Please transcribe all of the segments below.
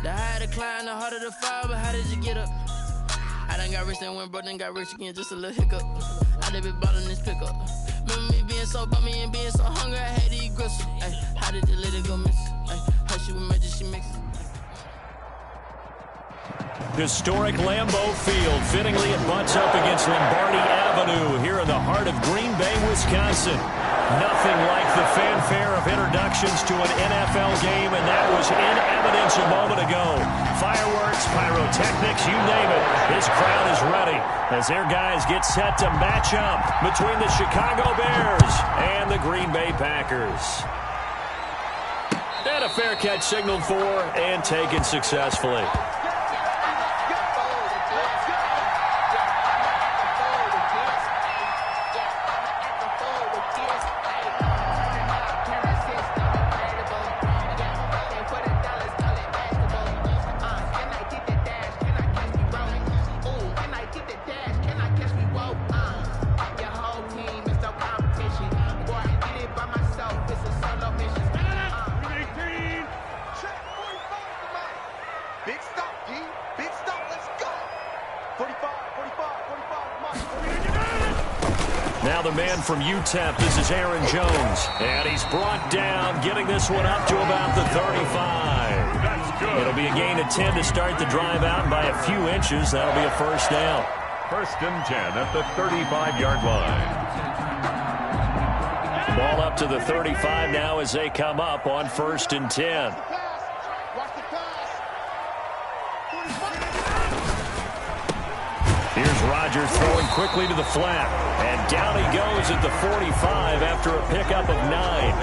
The higher the climb, the harder the fall, but how did you get up? I done got rich and went broke, then got rich again, just a little hiccup. I done been ballin' this pickup. Remember me being so bummy and being so hungry, I had to eat gristle. Ay, how did you let it go miss? Ay, how she would make it, she mix it. Historic Lambeau Field fittingly it butts up against Lombardi Avenue here in the heart of Green Bay, Wisconsin. Nothing like the fanfare of introductions to an NFL game, and that was in evidence a moment ago. Fireworks, pyrotechnics, you name it. This crowd is ready as their guys get set to match up between the Chicago Bears and the Green Bay Packers. And a fair catch signaled for and taken successfully. Now the man from UTEP, this is Aaron Jones. And he's brought down, getting this one up to about the 35. It'll be a gain of 10 to start the drive out by a few inches. That'll be a first down. First and 10 at the 35-yard line. Ball up to the 35 now as they come up on first and 10. Here's Rodgers throwing quickly to the flat. And down he goes at the 45 after a pickup of 9.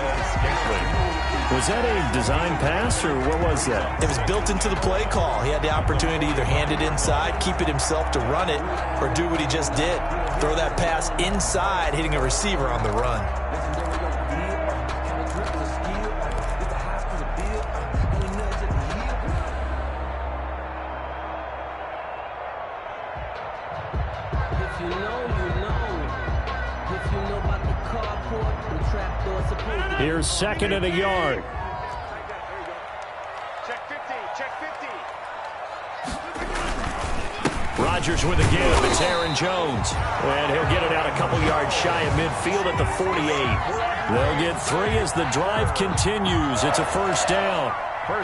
Was that a design pass, or what was that? It was built into the play call. He had the opportunity to either hand it inside, keep it himself to run it, or do what he just did. Throw that pass inside, hitting a receiver on the run. Here's second and a yard. Check 50, check 50. Rodgers with a give. It's Aaron Jones. And he'll get it out a couple yards shy of midfield at the 48. They'll get 3 as the drive continues. It's a first down.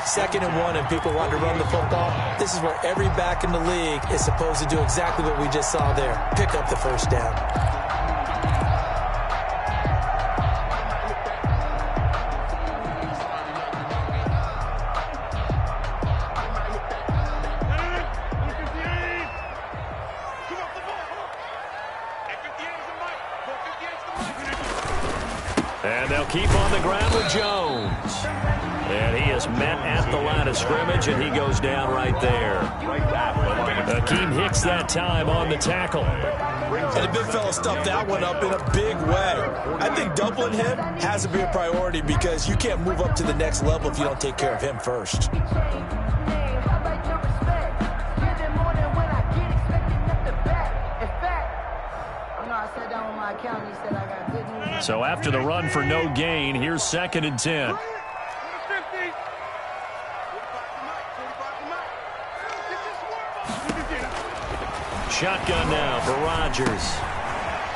Second and 1, and people want to run the football. This is where every back in the league is supposed to do exactly what we just saw there. Pick up the first down. And they'll keep on the ground with Jones. And he is met at the line of scrimmage, and he goes down right there. Akeem Hicks that time on the tackle. And the big fella stuffed that one up in a big way. I think doubling him has to be a priority because you can't move up to the next level if you don't take care of him first. So after the run for no gain, here's second and 10. Shotgun now for Rodgers.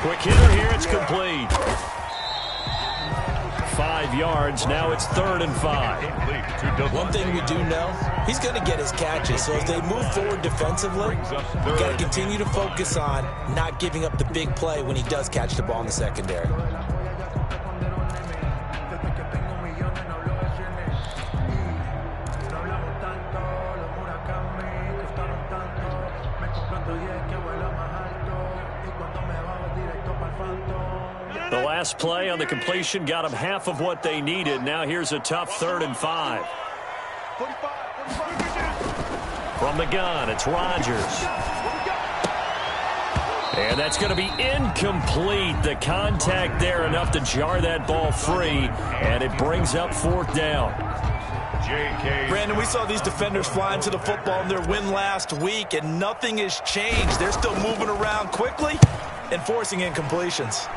Quick hitter here, it's complete. 5 yards, now it's 3rd and 5. One thing we do know, he's going to get his catches. So as they move forward defensively, we've got to continue to focus on not giving up the big play when he does catch the ball in the secondary. The last play on the completion got them half of what they needed. Now here's a tough 3rd and 5. From the gun, it's Rodgers. And that's going to be incomplete. The contact there enough to jar that ball free, and it brings up 4th down. Brandon, we saw these defenders flying to the football in their win last week, and nothing has changed. They're still moving around quickly and forcing incompletions.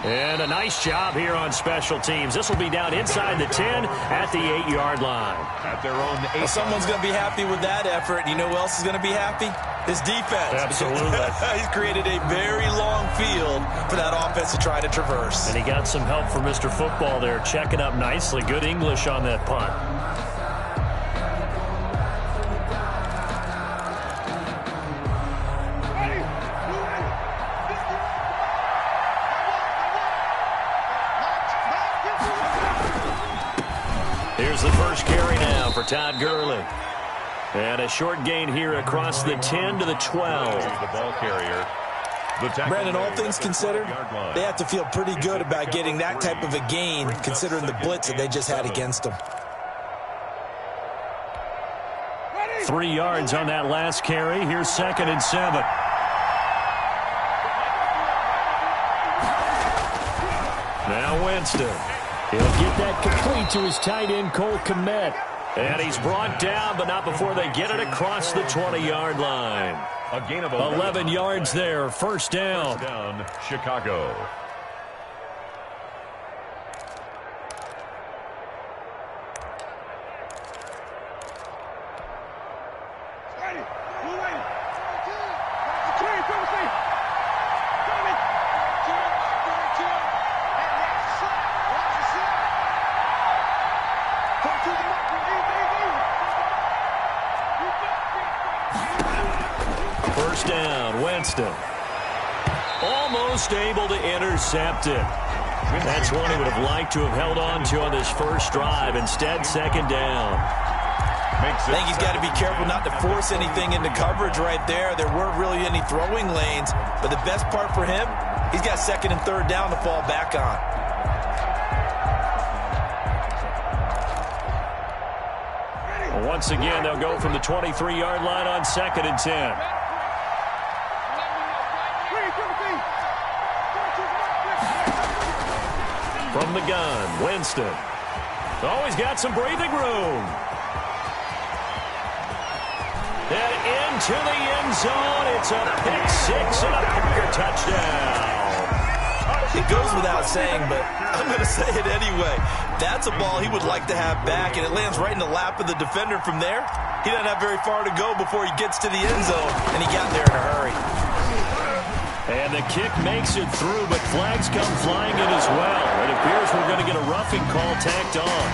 And a nice job here on special teams. This will be down inside the 10 at the 8-yard line. At their own 8. Well, someone's going to be happy with that effort. And you know who else is going to be happy? His defense. Absolutely. He's created a very long field for that offense to try to traverse. And he got some help from Mr. Football there, checking up nicely. Good English on that punt. Here's the first carry now for Todd Gurley. And a short gain here across the 10 to the 12. The ball carrier. Brandon, all things considered, they have to feel pretty good about getting that type of a gain considering the blitz that they just had against them. 3 yards on that last carry. Here's 2nd and 7. Now Winston. He'll get that complete to his tight end, Cole Kmet. And he's brought down, but not before they get it across the 20-yard line. A gain of 11 yards there, first down. First down, Chicago. First down, Winston. Almost able to intercept it. That's one he would have liked to have held on to on this first drive. Instead, 2nd down. I think he's got to be careful not to force anything into coverage right there. There weren't really any throwing lanes. But the best part for him, he's got 2nd and 3rd down to fall back on. Well, once again, they'll go from the 23-yard line on 2nd and 10. From the gun, Winston. Oh, he's got some breathing room. And into the end zone. It's a pick 6 and a Packer touchdown. It goes without saying, but I'm going to say it anyway. That's a ball he would like to have back, and it lands right in the lap of the defender from there. He doesn't have very far to go before he gets to the end zone, and he got there in a hurry. And the kick makes it through, but flags come flying in as well. It appears we're going to get a roughing call tacked on,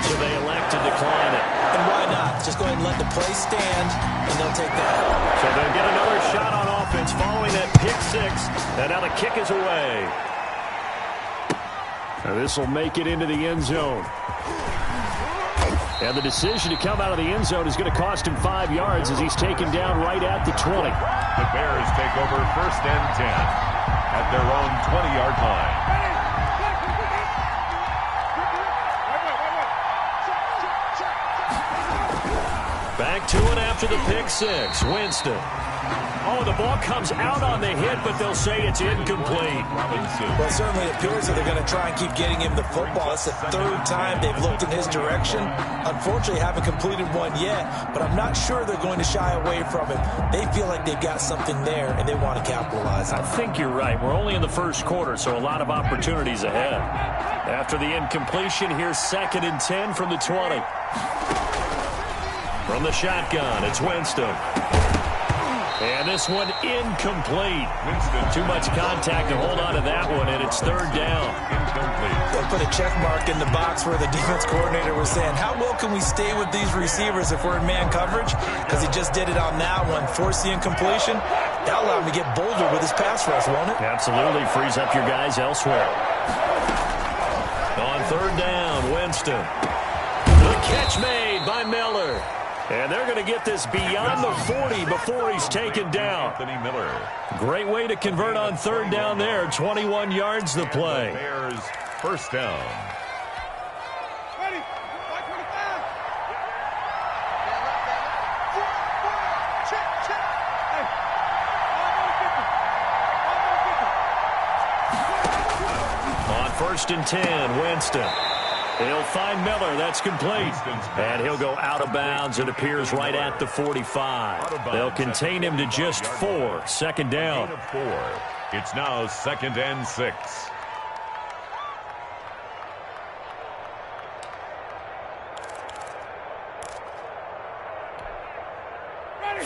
so they elect to decline it. And why not? Just go ahead and let the play stand, and they'll take that. So they'll get another shot on offense following that pick 6, and now the kick is away. Now this will make it into the end zone. And the decision to come out of the end zone is going to cost him 5 yards as he's taken down right at the 20. The Bears take over 1st and 10 at their own 20-yard line. Back to it after the pick 6. Winston. Oh, the ball comes out on the hit, but they'll say it's incomplete. Well, it certainly appears that they're going to try and keep getting him the football. It's the 3rd time they've looked in his direction. Unfortunately, haven't completed one yet, but I'm not sure they're going to shy away from it. They feel like they've got something there, and they want to capitalize on it. I think you're right. We're only in the first quarter, so a lot of opportunities ahead. After the incompletion, here's 2nd and 10 from the 20. From the shotgun, it's Winston. And this one incomplete. Winston. Too much contact to hold on to that one, and it's 3rd down. Incomplete. They'll put a check mark in the box where the defense coordinator was saying, how well can we stay with these receivers if we're in man coverage? Because he just did it on that one. Force the incompletion. That'll allow him to get bolder with his pass rush, won't it? Absolutely. Frees up your guys elsewhere. On 3rd down, Winston. The catch made by Miller. And they're going to get this beyond the 40 before he's taken down. Anthony Miller. Great way to convert on 3rd down there. 21 yards the play. The Bears 1st down. Ready. On 1st and 10, Winston. He'll find Miller. That's complete. And he'll go out of bounds. It appears right at the 45. They'll contain him to just 4. 2nd down. 4. It's now 2nd and 6.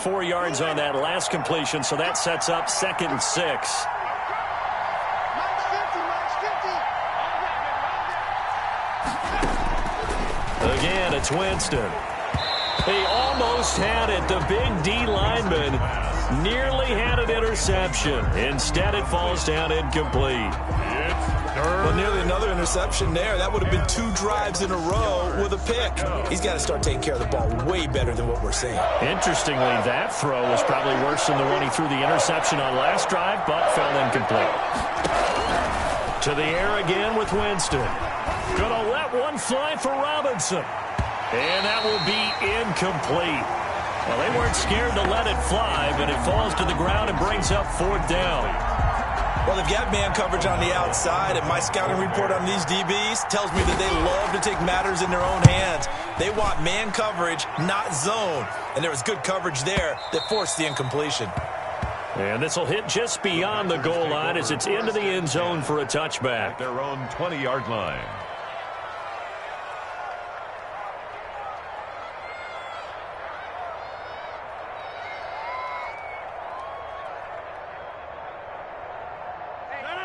4 yards on that last completion, so that sets up 2nd and 6. Again, it's Winston. He almost had it. The big D lineman nearly had an interception. Instead, it falls down incomplete. Well, nearly another interception there. That would have been 2 drives in a row with a pick. He's got to start taking care of the ball way better than what we're seeing. Interestingly, that throw was probably worse than the one he threw the interception on last drive, but fell incomplete. To the air again with Winston. Gonna let one fly for Robinson. And that will be incomplete. Well, they weren't scared to let it fly, but it falls to the ground and brings up 4th down. Well, they've got man coverage on the outside, and my scouting report on these DBs tells me that they love to take matters in their own hands. They want man coverage, not zone. And there was good coverage there that forced the incompletion. And this will hit just beyond the goal line as it's into the end zone for a touchback. At their own 20-yard line.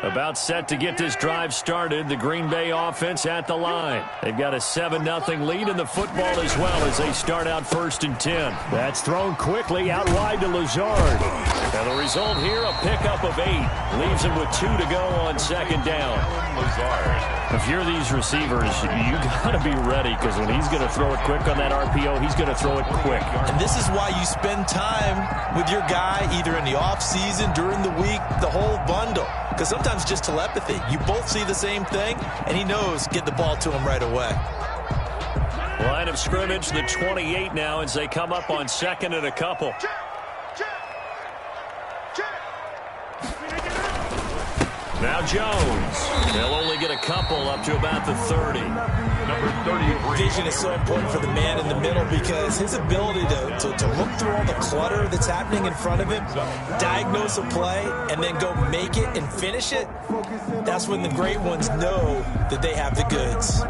About set to get this drive started, the Green Bay offense at the line. They've got a 7-0 lead in the football as well as they start out 1st and 10. That's thrown quickly out wide to Lazard. And the result here, a pickup of 8. Leaves him with 2 to go on 2nd down. Lazard. If you're these receivers, you got to be ready because when he's going to throw it quick on that RPO, he's going to throw it quick. And this is why you spend time with your guy either in the offseason, during the week, the whole bundle. Because sometimes just telepathy. You both see the same thing, and he knows get the ball to him right away. Line of scrimmage, the 28 now as they come up on 2nd and a couple. Now Jones. They'll only get a couple up to about the 30. Number 33. Vision is so important for the man in the middle because his ability to look through all the clutter that's happening in front of him, diagnose a play, and then go make it and finish it, that's when the great ones know that they have the goods.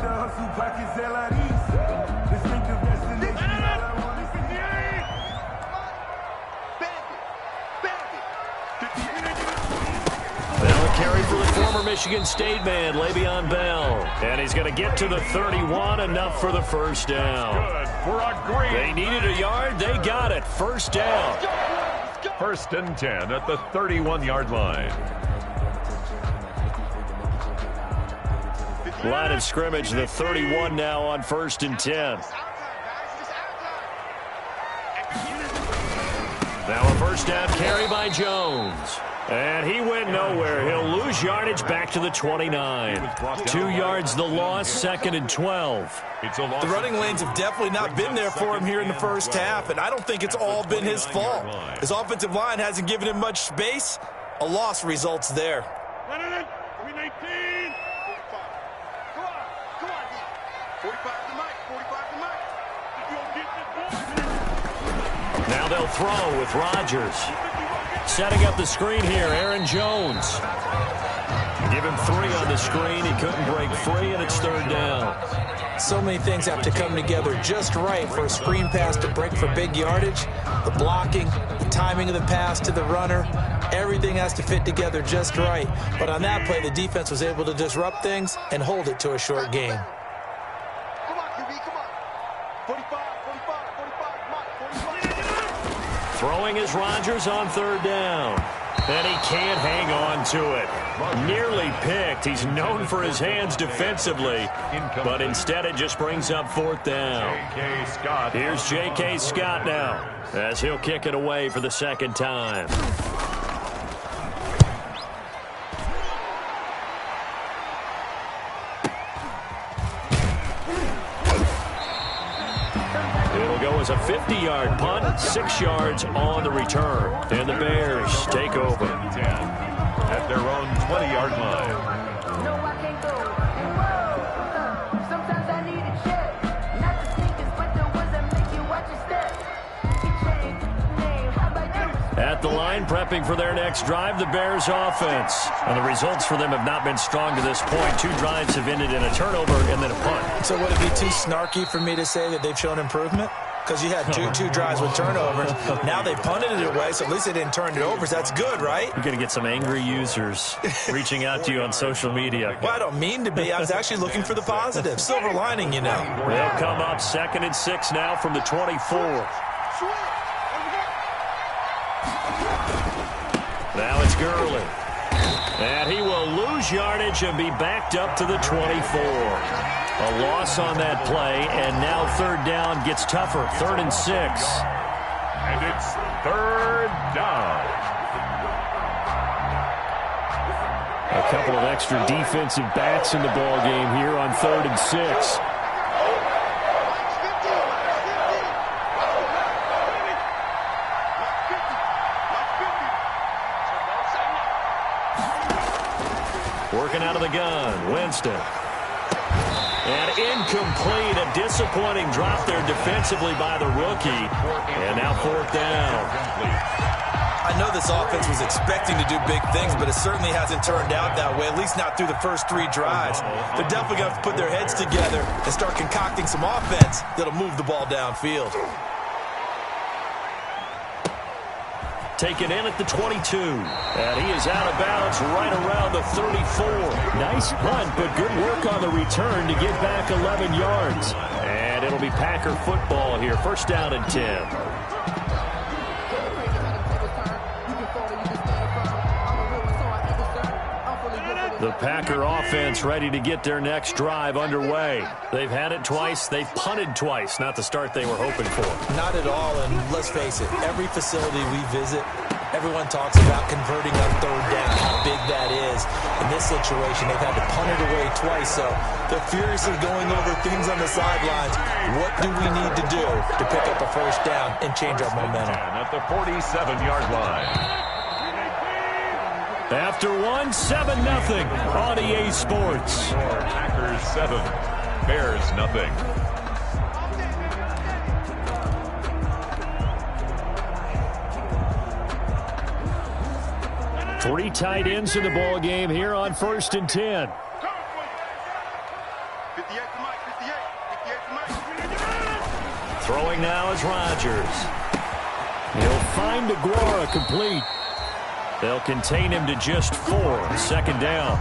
Carry for the former Michigan State man, Le'Veon Bell. And he's going to get to the 31, enough for the 1st down. Good for a green. They needed a yard. They got it. 1st down. 1st and 10 at the 31-yard line. Line of scrimmage, the 31 now on 1st and 10. Now a 1st down carry by Jones. And he went nowhere. He'll lose yardage back to the 29. 2 yards the loss, 2nd and 12. The running lanes have definitely not been there for him here in the 1st half, and I don't think it's all been his fault. His offensive line hasn't given him much space. A loss results there. Now they'll throw with Rodgers. Setting up the screen here, Aaron Jones. Give him 3 on the screen. He couldn't break free, and it's 3rd down. So many things have to come together just right for a screen pass to break for big yardage. The blocking, the timing of the pass to the runner, everything has to fit together just right. But on that play, the defense was able to disrupt things and hold it to a short gain. Come on, QB, come on. 45, 45, 45, 45. Throwing is Rodgers on 3rd down. And he can't hang on to it. Nearly picked. He's known for his hands defensively, but instead it just brings up 4th down. Here's J.K. Scott now as he'll kick it away for the 2nd time. It'll go as a 50-yard punt, 6 yards on the return. And the Bears take over. At their own 20-yard line. At the line, prepping for their next drive, the Bears offense. And the results for them have not been strong to this point. 2 drives have ended in a turnover and then a punt. So would it be too snarky for me to say that they've shown improvement? because you had two drives with turnovers. Now they punted it away, so at least they didn't turn it over. So that's good, right? You're going to get some angry users reaching out to you on social media. Well, I don't mean to be. I was actually looking for the positive. Silver lining, you know. They'll come up 2nd and 6 now from the 24. Now it's Gurley. And he will lose yardage and be backed up to the 24. A loss on that play, and now 3rd down gets tougher. 3rd and 6. And it's 3rd down. A couple of extra defensive backs in the ball game here on 3rd and 6. Working out of the gun, Winston. And incomplete, a disappointing drop there defensively by the rookie. And now 4th down. I know this offense was expecting to do big things, but it certainly hasn't turned out that way, at least not through the first 3 drives. They're definitely going to have to put their heads together and start concocting some offense that'll move the ball downfield. Taken in at the 22. And he is out of bounds right around the 34. Nice punt, but good work on the return to get back 11 yards. And it'll be Packer football here. 1st down and 10. The Packer offense ready to get their next drive underway. They've had it twice. They've punted twice. Not the start they were hoping for. Not at all, and let's face it, every facility we visit, everyone talks about converting on 3rd down, how big that is. In this situation, they've had to punt it away twice, so they're furiously going over things on the sidelines. What do we need to do to pick up a 1st down and change our momentum? And at the 47-yard line. After 1, 7-0 on EA Sports. Packers 7, Bears nothing. Three tight ends in the ball game here on 1st and 10. Throwing now is Rodgers. He'll find Aguara complete. They'll contain him to just 4. 2nd down.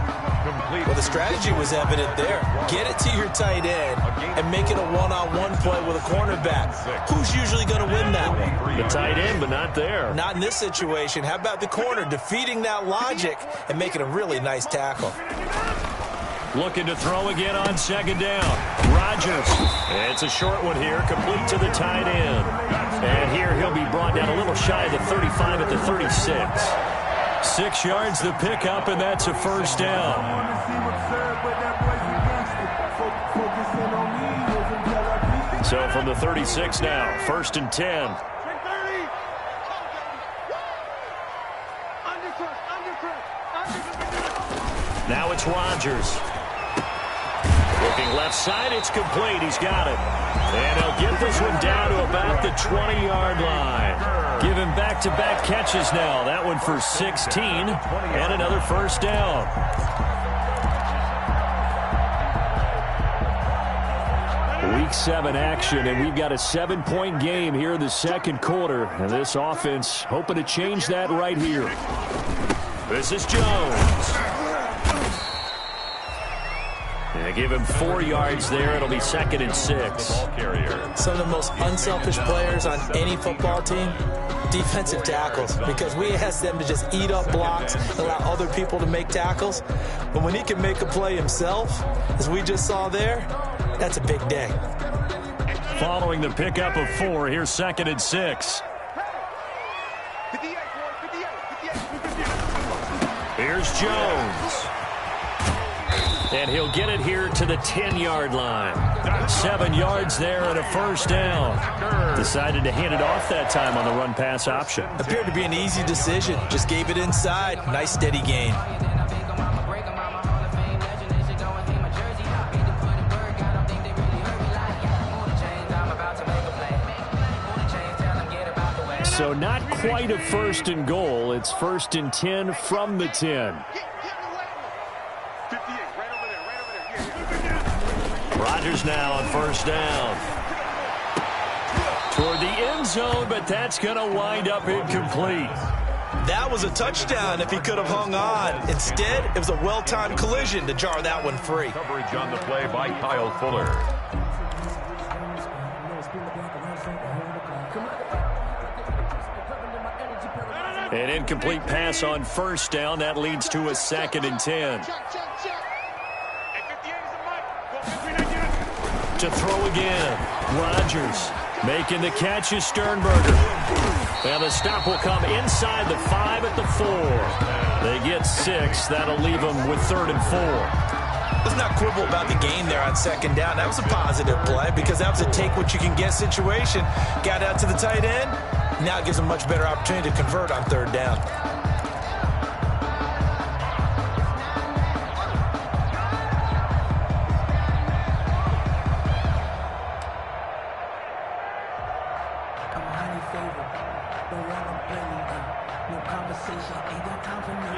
Well, the strategy was evident there. Get it to your tight end and make it a one-on-one play with a cornerback. Who's usually going to win that one? The tight end, but not there. Not in this situation. How about the corner defeating that logic and making a really nice tackle? Looking to throw again on 2nd down. Rodgers. It's a short one here, complete to the tight end. And here he'll be brought down a little shy of the 35 at the 36. 6 yards the pickup, and that's a 1st down. So from the 36 now, 1st and 10. Now it's Rodgers. Looking left side, it's complete. He's got it. And he'll get this one down to about the 20-yard line. Give him back-to-back catches now. That one for 16 and another 1st down. Week 7 action, and we've got a 7-point game here in the 2nd quarter. And this offense hoping to change that right here. This is Jones. And give him 4 yards there. It'll be 2nd and 6. Some of the most unselfish players on any football team, defensive tackles, because we ask them to just eat up blocks, allow other people to make tackles. But when he can make a play himself, as we just saw there, that's a big day. Following the pickup of 4, here's 2nd and 6. Here's Jones. And he'll get it here to the 10-yard line. 7 yards there and a 1st down. Decided to hand it off that time on the run-pass option. Appeared to be an easy decision. Just gave it inside. Nice steady gain. So not quite a 1st and goal. It's 1st and 10 from the 10. Rodgers now on 1st down. toward the end zone, but that's going to wind up incomplete. That was a touchdown if he could have hung on. Instead, it was a well-timed collision to jar that one free. Coverage on the play by Kyle Fuller. An incomplete pass on first down. That leads to a 2nd and 10. To throw again. Rodgers making the catch is Sternberger. And the stop will come inside the 5 at the 4. They get 6. That'll leave them with 3rd and 4. Let's not quibble about the gain there on 2nd down. That was a positive play because that was a take-what-you-can-get situation. Got out to the tight end. Now it gives them a much better opportunity to convert on 3rd down.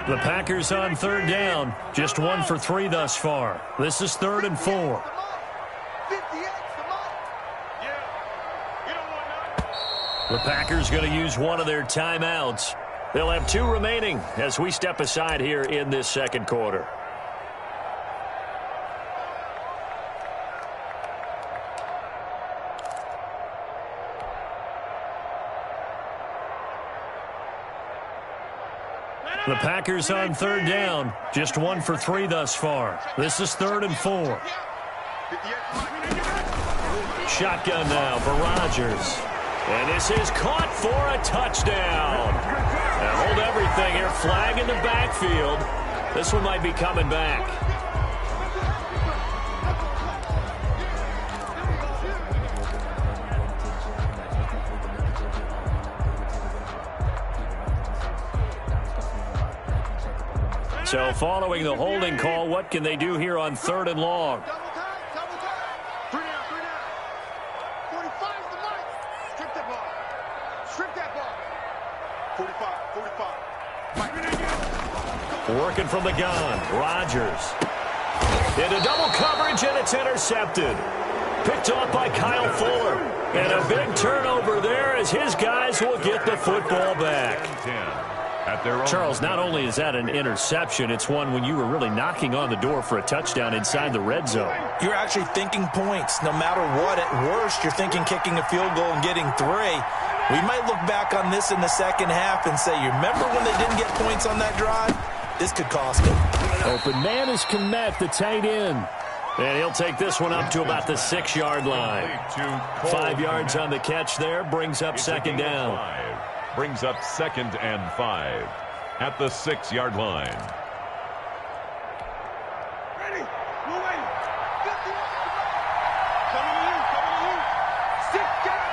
The Packers on 3rd down. Just 1 for 3 thus far. This is 3rd and 4. The Packers going to use one of their timeouts. They'll have 2 remaining as we step aside here in this 2nd quarter. The Packers on 3rd down. Just 1 for 3 thus far. This is 3rd and 4. Shotgun now for Rodgers. And this is caught for a touchdown. Now hold everything here. Flag in the backfield. This one might be coming back. So following the holding call, what can they do here on 3rd and long? Double time. 3 down. 45's the mark. Strip that ball. Strip that ball. 45. Working from the gun. Rodgers. Into double coverage, and it's intercepted. Picked off by Kyle Fuller. And a big turnover there as his guys will get the football back. Charles, not only is that an interception, it's one when you were really knocking on the door for a touchdown inside the red zone. You're actually thinking points. No matter what, at worst, you're thinking kicking a field goal and getting 3. We might look back on this in the 2nd half and say, you remember when they didn't get points on that drive? This could cost them. Open man is Kmet, the tight end. And he'll take this one up to about the 6-yard line. 5 yards on the catch there, brings up 2nd down. Brings up 2nd and 5 at the 6-yard line. Ready. Move ready. 50. Coming to you. Sit down.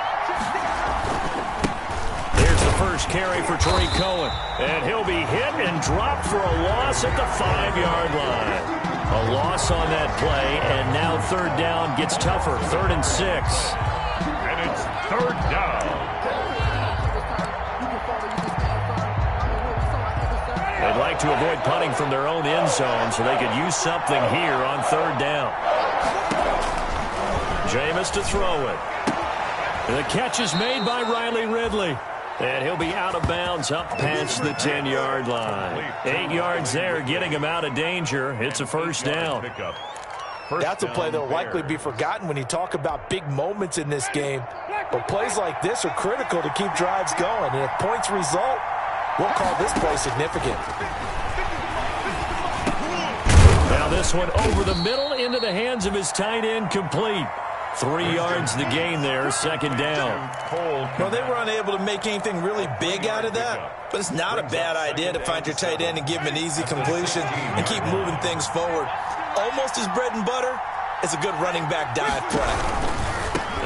There's the first carry for Tariq Cohen. And he'll be hit and dropped for a loss at the 5-yard line. A loss on that play, and now 3rd down gets tougher. 3rd and 6. And it's 3rd down. They'd like to avoid punting from their own end zone so they could use something here on 3rd down. Jameis to throw it. The catch is made by Riley Ridley. And he'll be out of bounds up past the 10-yard line. 8 yards there, getting him out of danger. It's a 1st down. That's a play that will likely be forgotten when you talk about big moments in this game. But plays like this are critical to keep drives going. And if points result, we'll call this play significant. Now this one over the middle into the hands of his tight end, complete. 3 yards the gain there, 2nd down. No, they were unable to make anything really big out of that, but it's not a bad idea to find your tight end and give him an easy completion and keep moving things forward. Almost his bread and butter is a good running back dive play.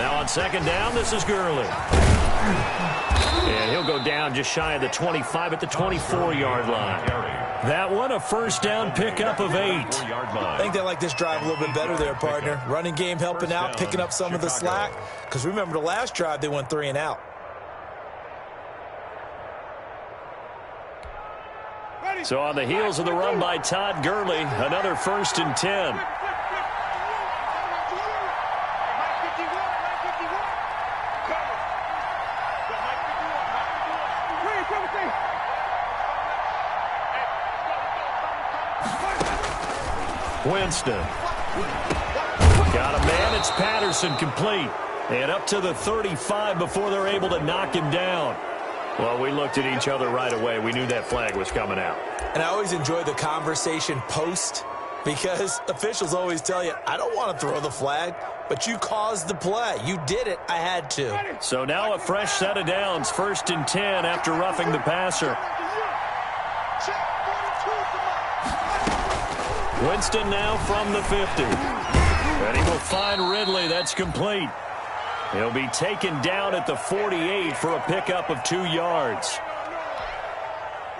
Now on 2nd down, this is Gurley. And he'll go down just shy of the 25 at the 24-yard line. That one, a 1st down pickup of 8. I think they like this drive a little bit better there, partner. Running game helping out, picking up some of the slack. Because remember, the last drive, they went 3 and out. So on the heels of the run by Todd Gurley, another 1st and 10. Winston. Got a man. It's Patterson complete. And up to the 35 before they're able to knock him down. Well, we looked at each other right away. We knew that flag was coming out. And I always enjoy the conversation post, because officials always tell you, I don't want to throw the flag, but you caused the play. You did it. I had to. So now a fresh set of downs. 1st and 10 after roughing the passer. Winston now from the 50. And he will find Ridley. That's complete. He'll be taken down at the 48 for a pickup of 2 yards.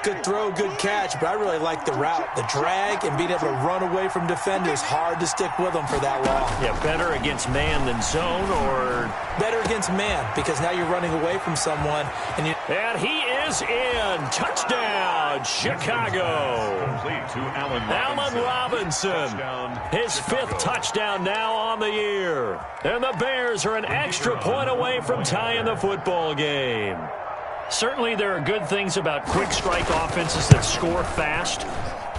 Good throw, good catch, but I really like the route. The drag and being able to run away from defenders. Hard to stick with them for that long. Yeah, better against man than zone, or? Better against man, because now you're running away from someone. And he is in. Touchdown, Chicago. Complete to Allen Robinson. His 5th touchdown now on the year. And the Bears are an extra point away from tying the football game. Certainly there are good things about quick strike offenses that score fast,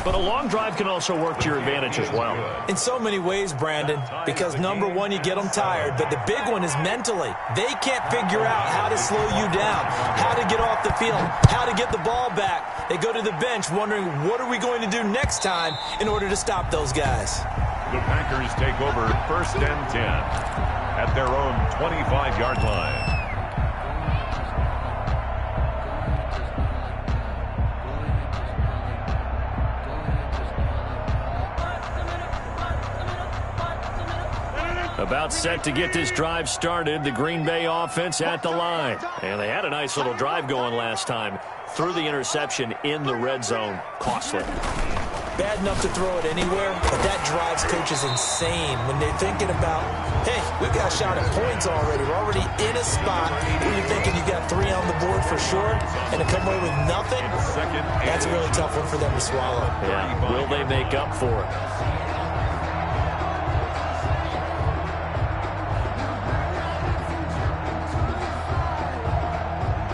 but a long drive can also work to your advantage as well. In so many ways, Brandon, because number one, you get them tired, but the big one is mentally. They can't figure out how to slow you down, how to get off the field, how to get the ball back. They go to the bench wondering, what are we going to do next time in order to stop those guys? The Packers take over 1st and 10 at their own 25-yard line. About set to get this drive started, the Green Bay offense at the line. And they had a nice little drive going last time. Threw the interception in the red zone. Costly. Bad enough to throw it anywhere, but that drives coaches insane when they're thinking about, hey, we've got a shot at points already. We're already in a spot where you're thinking you got 3 on the board for sure, and to come away with nothing, that's a really tough one for them to swallow. Yeah, will they make up for it?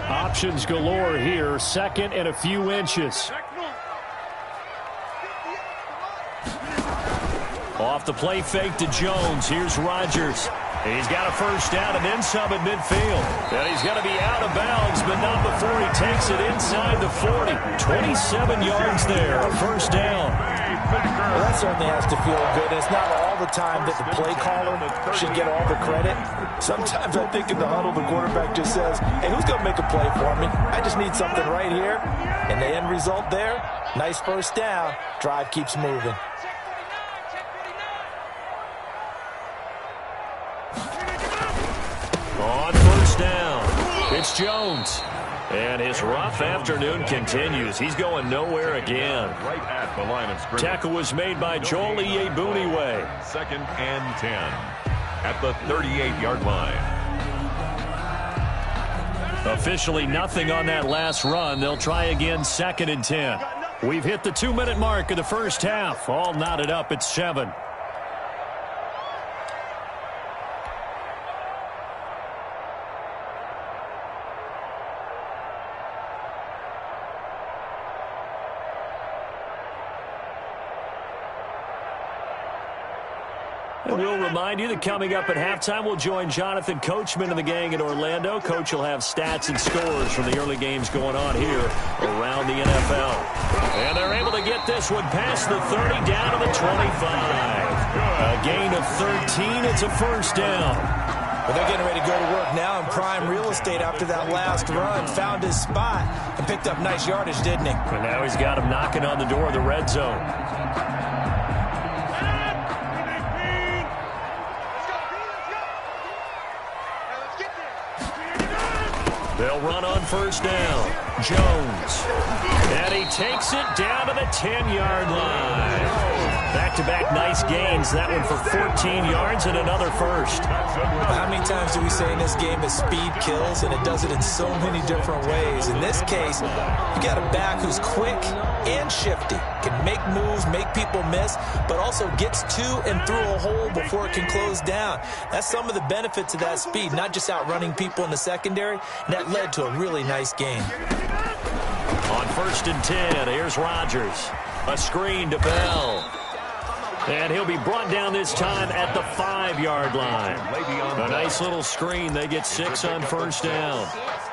Options galore here. 2nd and a few inches. Off the play fake to Jones. Here's Rodgers. He's got a 1st down and then some at midfield. And he's going to be out of bounds, but not before he takes it inside the 40. 27 yards there, a 1st down. Well, that certainly has to feel good. It's not all the time that the play caller should get all the credit. Sometimes I think in the huddle, the quarterback just says, hey, who's going to make a play for me? I just need something right here. And the end result there, nice 1st down. Drive keeps moving. On 1st down, it's Jones. And his rough afternoon continues. He's going nowhere again. Right at the line of scrimmage. Tackle was made by Joel Iyebuniwe. 2nd and 10 at the 38-yard line. Officially nothing on that last run. They'll try again 2nd and 10. We've hit the 2-minute mark of the 1st half. All knotted up at 7. And we'll remind you that coming up at halftime, we'll join Jonathan Coachman and the gang in Orlando. Coach will have stats and scores from the early games going on here around the NFL. And they're able to get this one past the 30 down to the 25. A gain of 13. It's a 1st down. Well, they're getting ready to go to work now in prime real estate after that last run. Found his spot and picked up nice yardage, didn't he? And now he's got him knocking on the door of the red zone. They'll run on 1st down. Jones. And he takes it down to the 10-yard line. Back-to-back nice gains. That one for 14 yards and another 1st. How many times do we say in this game that speed kills, and it does it in so many different ways? In this case, you got a back who's quick and shifty, can make moves, make people miss, but also gets to and through a hole before it can close down. That's some of the benefits of that speed, not just outrunning people in the secondary. And that led to a really nice game. On 1st and 10, here's Rodgers. A screen to Bell. And he'll be brought down this time at the 5-yard line. A nice little screen. They get 6 on first down.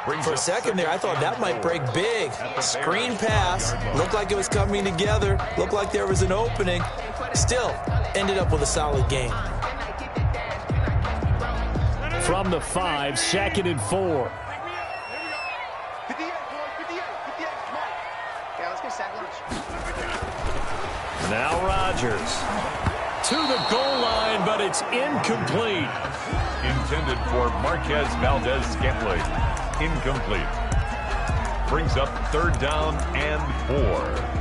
For a second there, I thought that might break big. Screen pass. Looked like it was coming together. Looked like there was an opening. Still, ended up with a solid game. From the 5, 2nd and 4. 58, come on. Yeah, let's get sack lunch. Now Rodgers to the goal line, but it's incomplete. Intended for Marquez Valdez-Scantling. Incomplete. Brings up 3rd down and 4.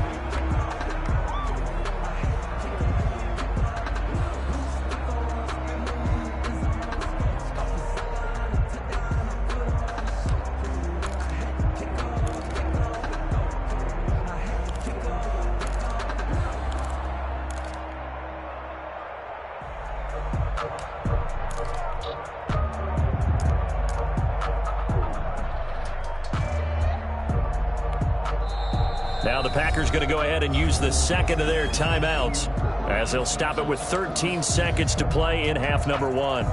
Now the Packers going to go ahead and use the second of their timeouts as they'll stop it with 13 seconds to play in half number 1.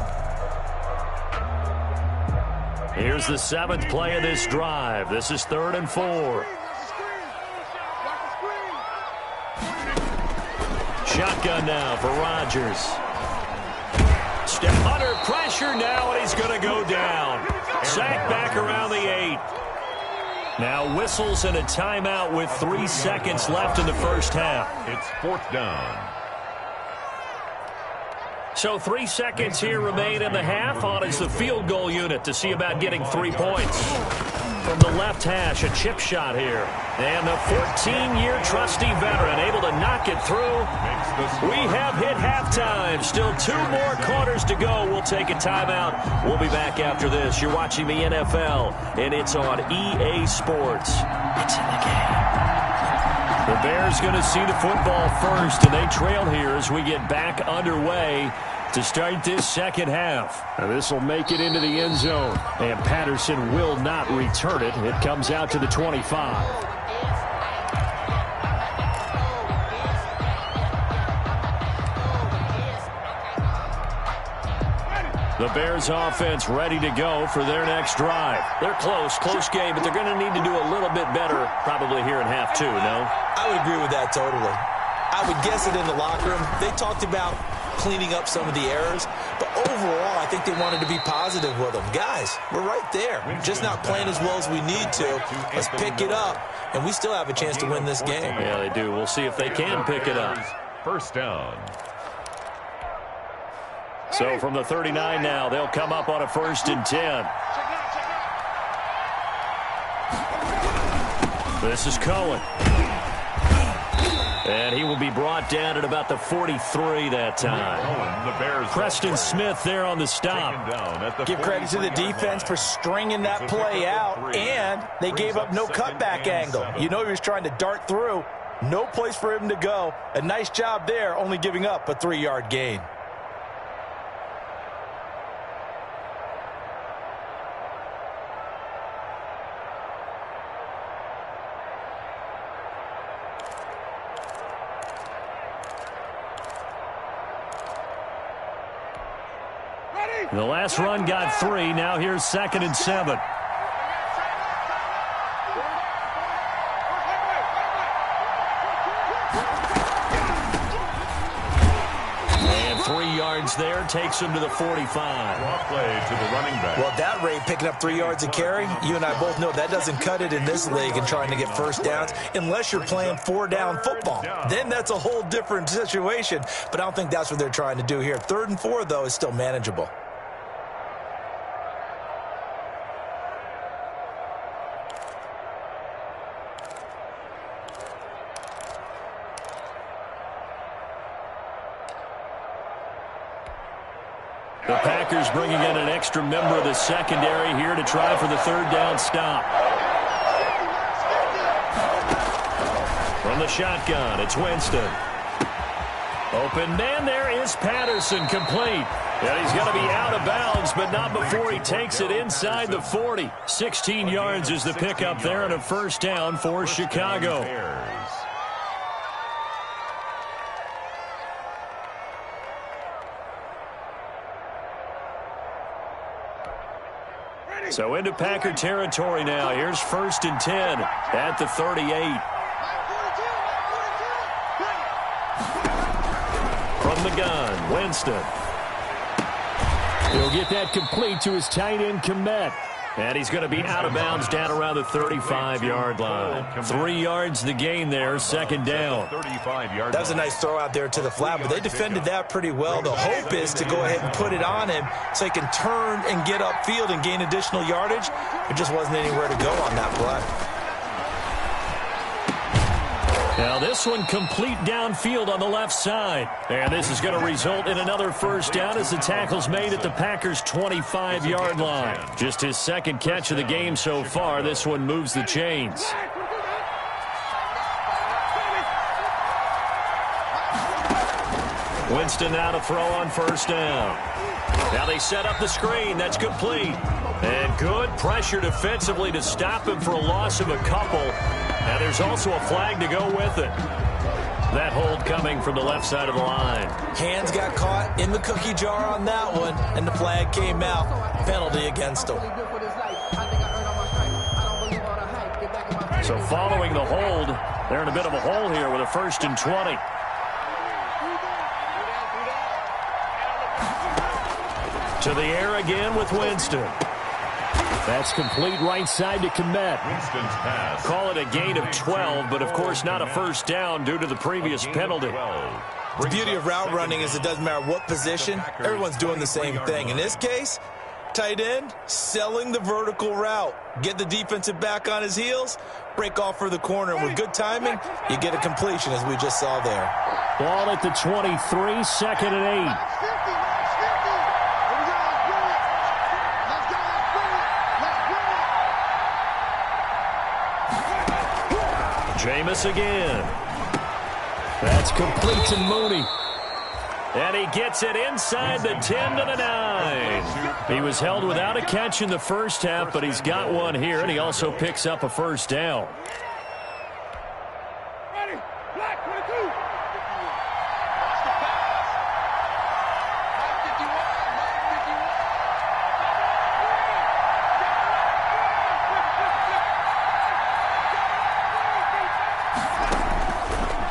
Here's the 7th play of this drive. This is 3rd and 4. Shotgun now for Rodgers. Step under pressure now, and he's going to go down. Sacked back around the 8. Now whistles and a timeout with 3 seconds left in the first half. It's 4th down. So 3 seconds here remain in the half. On is the field goal unit to see about getting 3 points. From the left hash, a chip shot here. And the 14-year trusty veteran able to knock it through. We have hit halftime. Still 2 more quarters to go. We'll take a timeout. We'll be back after this. You're watching the NFL, and it's on EA Sports. It's in the game. The Bears going to see the football first, and they trail here as we get back underway to start this second half. Now this will make it into the end zone, and Patterson will not return it. It comes out to the 25. The Bears offense ready to go for their next drive. They're close game, but they're going to need to do a little bit better probably here in half 2, no? I would agree with that totally. I would guess it in the locker room. They talked about cleaning up some of the errors, but overall, I think they wanted to be positive with them. Guys, we're right there. Just not playing as well as we need to. Let's pick it up, and we still have a chance to win this game. Yeah, they do. We'll see if they can pick it up. First down. So from the 39 now, they'll come up on a 1st and 10. This is Cohen. And he will be brought down at about the 43 that time. Preston Smith there on the stop. Give credit to the defense for stringing that play out, and they gave up no cutback angle. You know he was trying to dart through. No place for him to go. A nice job there, only giving up a 3-yard gain. The last run got 3. Now here's 2nd and 7. And 3 yards there takes him to the 45. Play to the running back. Well, at that rate, picking up 3 yards a carry, you and I both know that doesn't cut it in this league and trying to get first downs unless you're playing 4-down football. Then that's a whole different situation, but I don't think that's what they're trying to do here. 3rd and 4, though, is still manageable. The Packers bringing in an extra member of the secondary here to try for the 3rd down stop. From the shotgun, it's Winston. Open man, there is Patterson, complete. And he's going to be out of bounds, but not before he takes it inside the 40. 16 yards is the pickup there and a 1st down for Chicago. So into Packer territory now. Here's 1st and 10 at the 38. From the gun, Winston. He'll get that complete to his tight end, Kmet. And he's going to be out of bounds down around the 35-yard line. 3 yards the gain there, 2nd down. That was a nice throw out there to the flat, but they defended that pretty well. The hope is to go ahead and put it on him so he can turn and get upfield and gain additional yardage. There just wasn't anywhere to go on that play. Now this one complete downfield on the left side. And this is going to result in another 1st down as the tackle's made at the Packers' 25-yard line. Just his 2nd catch of the game so far. This one moves the chains. Winston now to throw on 1st down. Now they set up the screen. That's complete. And good pressure defensively to stop him for a loss of a couple. And there's also a flag to go with it. That hold coming from the left side of the line. Hands got caught in the cookie jar on that one, and the flag came out. Penalty against him. So following the hold, they're in a bit of a hole here with a 1st and 20. To the air again with Winston. That's complete right side to Kmet. Winston's pass. Call it a gain of 12, but of course not a 1st down due to the previous penalty. The beauty of route running is it doesn't matter what position, everyone's doing the same thing. In this case, tight end, selling the vertical route. Get the defensive back on his heels, break off for the corner. And with good timing, you get a completion as we just saw there. Ball at the 23, 2nd and 8. Jameis again. That's complete to Mooney. And he gets it inside the 10 to the 9. He was held without a catch in the 1st half, but he's got one here, and he also picks up a 1st down.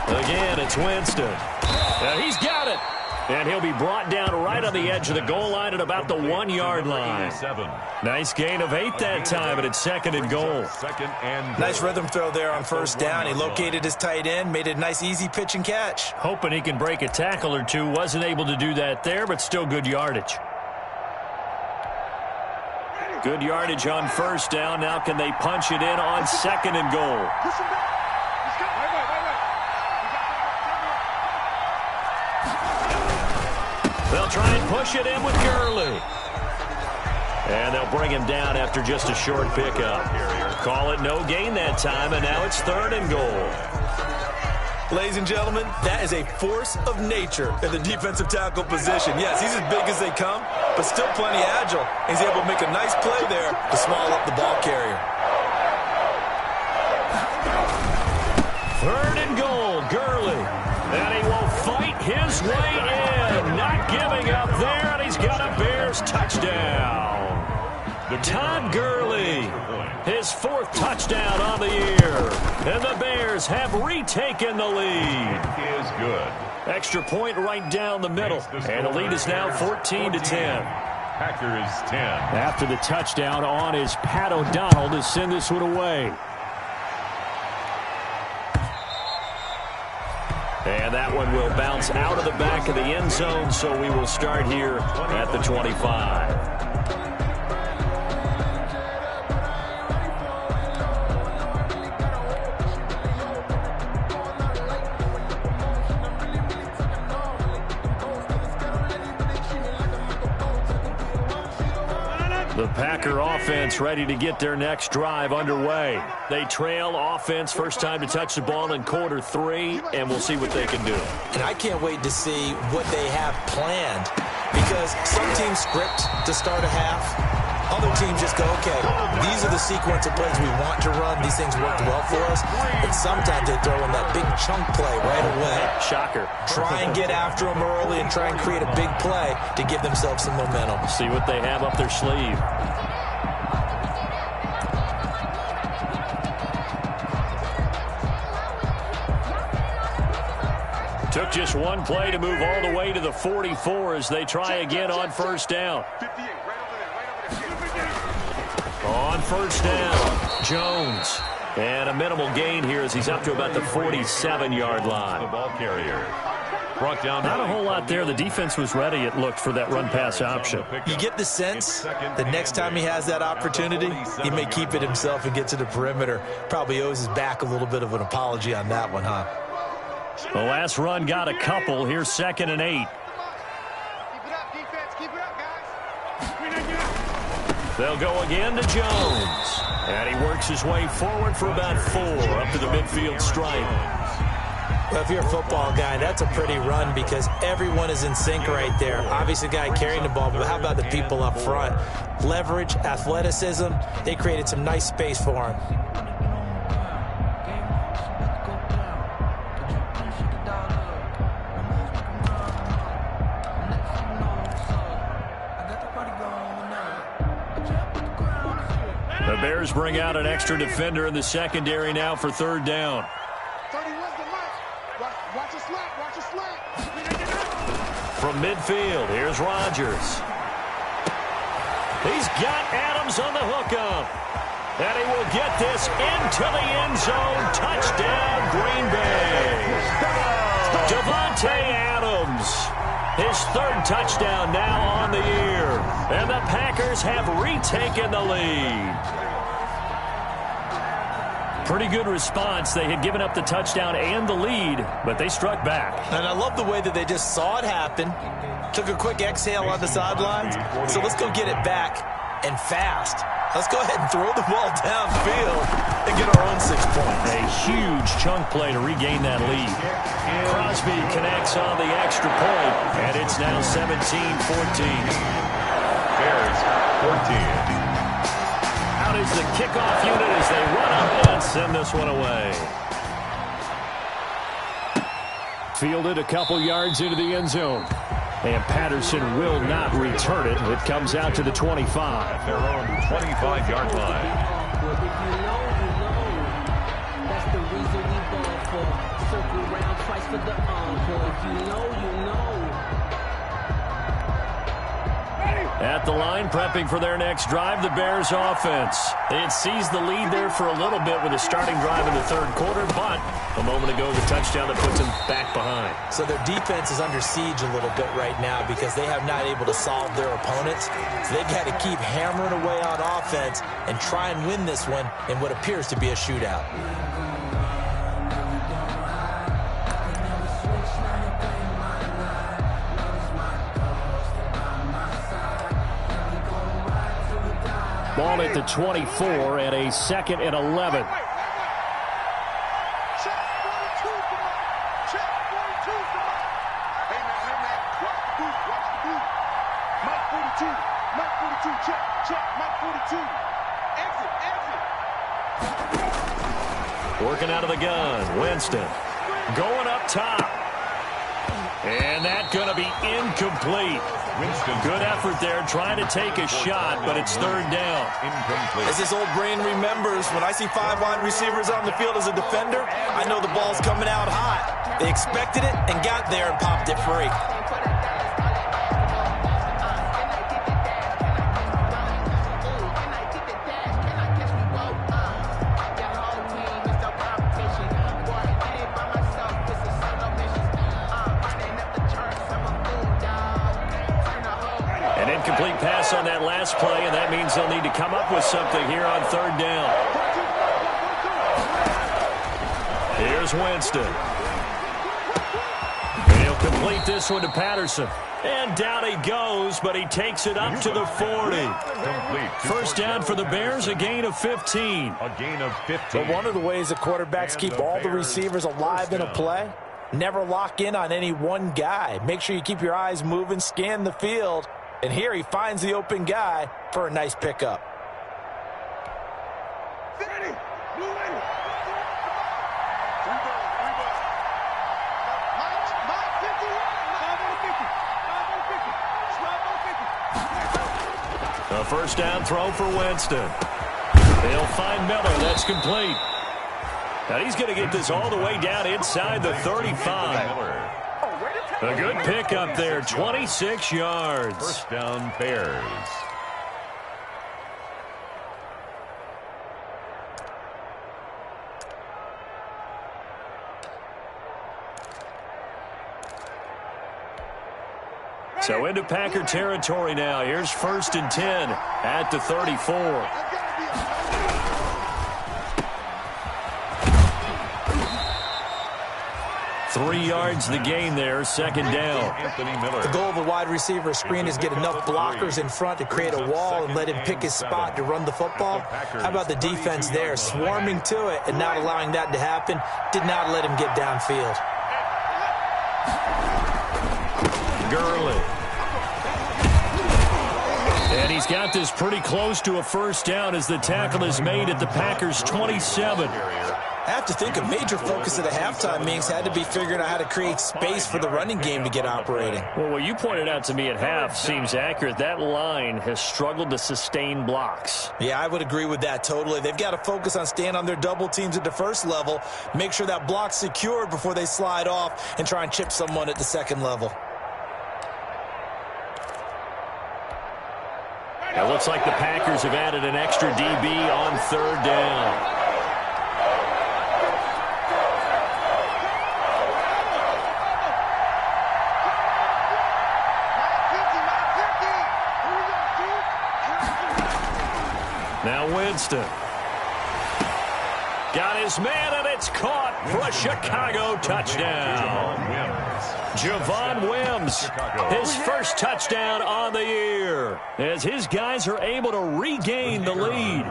Again, it's Winston. He's got it. And he'll be brought down right on the edge of the goal line at about the 1-yard line. Nice gain of 8 that time, and it's 2nd and goal. Nice rhythm throw there on 1st down. He located his tight end, made it a nice easy pitch and catch. Hoping he can break a tackle or two. Wasn't able to do that there, but still good yardage. Good yardage on 1st down. Now can they punch it in on 2nd and goal? They'll try and push it in with Gurley. And they'll bring him down after just a short pickup. Call it no gain that time, and now it's 3rd and goal. Ladies and gentlemen, that is a force of nature in the defensive tackle position. Yes, he's as big as they come, but still plenty agile. He's able to make a nice play there to small up the ball carrier. 3rd and goal, Gurley. And he will fight his way in. Not giving up there, and he's got a Bears touchdown. Todd Gurley, his 4th touchdown on the year. And the Bears have retaken the lead. Is good. Extra point right down the middle. And the lead is now 14 to 10. Packers 10. After the touchdown on is Pat O'Donnell to send this one away. And that one will bounce out of the back of the end zone, so we will start here at the 25. The Packer offense ready to get their next drive underway. They trail offense, first time to touch the ball in quarter 3, and we'll see what they can do. And I can't wait to see what they have planned, because some teams script to start a half. Other teams just go, okay, these are the sequence of plays we want to run. These things worked well for us. And sometimes they throw in that big chunk play right away. Shocker. Try and get after them early and try and create a big play to give themselves some momentum. See what they have up their sleeve. took just one play to move all the way to the 44 as they try again on first down. On first down, Jones. And a minimal gain here as he's up to about the 47-yard line. The ball carrier. Brought down. Not a whole lot there. The defense was ready, it looked, for that run-pass option. You get the sense the next time he has that opportunity, he may keep it himself and get to the perimeter. Probably owes his back a little bit of an apology on that one, huh? The last run got a couple. Here's 2nd and 8. Keep it up, defense. Keep it up, guys. They'll go again to Jones. And he works his way forward for about 4 up to the midfield stripe. Well, if you're a football guy, that's a pretty run because everyone is in sync right there. Obviously, the guy carrying the ball, but how about the people up front? Leverage, athleticism, they created some nice space for him. The Bears bring out an extra defender in the secondary now for 3rd down. Watch a slant, watch a slant. From midfield, here's Rodgers. He's got Adams on the hookup. And he will get this into the end zone. Touchdown, Green Bay. Devontae Adams. His 3rd touchdown now on the year. And the Packers have retaken the lead. Pretty good response. They had given up the touchdown and the lead, but they struck back. And I love the way that they just saw it happen, took a quick exhale on the sidelines. So let's go get it back and fast. Let's go ahead and throw the ball downfield and get our own 6 points. A huge chunk play to regain that lead. Crosby connects on the extra point, and it's now 17-14. Bears 14. Out is the kickoff unit as they run up and send this one away. Fielded a couple yards into the end zone. And Patterson will not return it. It comes out to the 25. Their own 25-yard line. If you know, that's the reason we ball for. Circle round twice for the encore. If you know, you know. At the line, prepping for their next drive, the Bears offense. They had seized the lead there for a little bit with a starting drive in the 3rd quarter, but a moment ago, the touchdown that puts them back behind. So their defense is under siege a little bit right now because they have not able to solve their opponents. So they've got to keep hammering away on offense and try and win this one in what appears to be a shootout. Ball at the 24 and a 2nd and 11. Working out of the gun, Winston. Going up top. And that's going to be incomplete. Good effort there, trying to take a shot, but it's 3rd down. As this old brain remembers, when I see 5 wide receivers on the field as a defender, I know the ball's coming out hot. They expected it and got there and popped it free. Incomplete pass on that last play, and that means they'll need to come up with something here on 3rd down. Here's Winston. And he'll complete this one to Patterson. And down he goes, but he takes it up to the 40. First down for the Bears, a gain of 15. A gain of 15. But one of the ways the quarterbacks keep all the receivers alive in a play, never lock in on any one guy. Make sure you keep your eyes moving, scan the field. And here he finds the open guy for a nice pickup. A first down throw for Winston. They'll find Miller. That's complete. Now he's going to get this all the way down inside the 35. A good pickup there, 26 yards. First down, Bears. So into Packer territory now. Here's 1st and 10 at the 34. 3 yards the gain there, 2nd down. The goal of a wide receiver screen is get enough blockers in front to create a wall and let him pick his spot to run the football. How about the defense there, swarming to it and not allowing that to happen? Did not let him get downfield. Gurley. And he's got this pretty close to a 1st down as the tackle is made at the Packers' 27. I have to think a major focus of the halftime meetings had to be figuring out how to create space for the running game to get operating. Well, what you pointed out to me at half seems accurate. That line has struggled to sustain blocks. Yeah, I would agree with that totally. They've got to focus on staying on their double teams at the first level, make sure that block's secured before they slide off and try and chip someone at the second level. It looks like the Packers have added an extra DB on 3rd down. Now Winston. Got his man, and it's caught for a Chicago touchdown. Javon Wims, his 1st touchdown on the year, as his guys are able to regain the lead.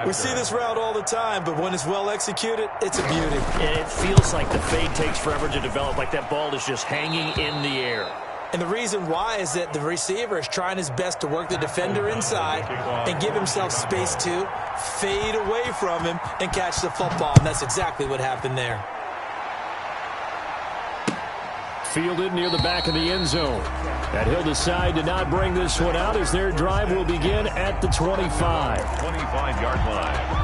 We see this route all the time, but when it's well executed, it's a beauty. And it feels like the fade takes forever to develop, like that ball is just hanging in the air. And the reason why is that the receiver is trying his best to work the defender inside and give himself space to fade away from him and catch the football. And that's exactly what happened there. Fielded near the back of the end zone. And he'll decide to not bring this one out as their drive will begin at the 25. 25-yard line.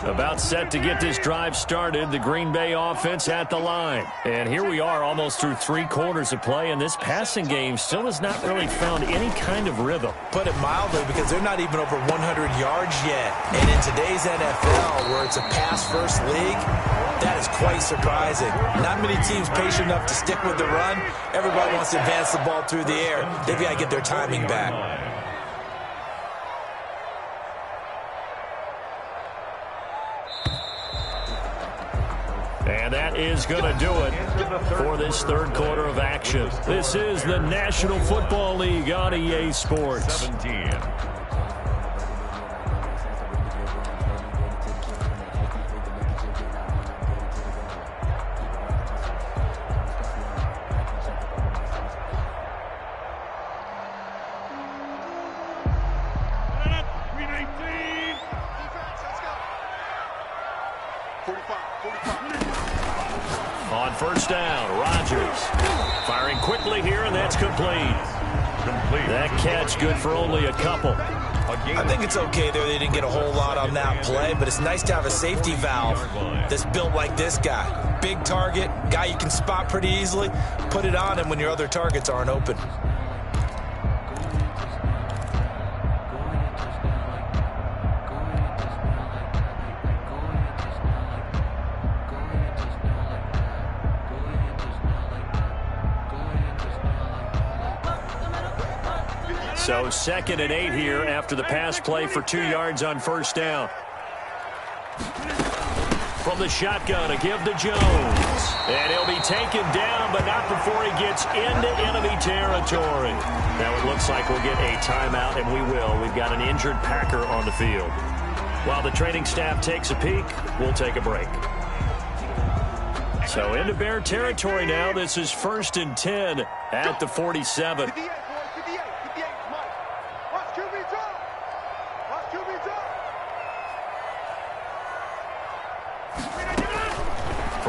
About set to get this drive started, the Green Bay offense at the line. And here we are almost through 3 quarters of play, and this passing game still has not really found any kind of rhythm. Put it mildly, because they're not even over 100 yards yet. And in today's NFL, where it's a pass-first league, that is quite surprising. Not many teams patient enough to stick with the run. Everybody wants to advance the ball through the air. They've got to get their timing back. And that is going to do it for this 3rd quarter of action. This is the National Football League on EA Sports. 17. On 1st down, Rodgers firing quickly here, and that's complete. That catch good for only a couple. I think it's okay there. They didn't get a whole lot on that play, but it's nice to have a safety valve that's built like this guy. Big target, guy you can spot pretty easily. Put it on him when your other targets aren't open. So 2nd and 8 here after the pass play for 2 yards on 1st down. From the shotgun, a give to Jones. And he'll be taken down, but not before he gets into enemy territory. Now it looks like we'll get a timeout, and we will. We've got an injured Packer on the field. While the training staff takes a peek, we'll take a break. So into Bear territory now. This is 1st and 10 at the 47.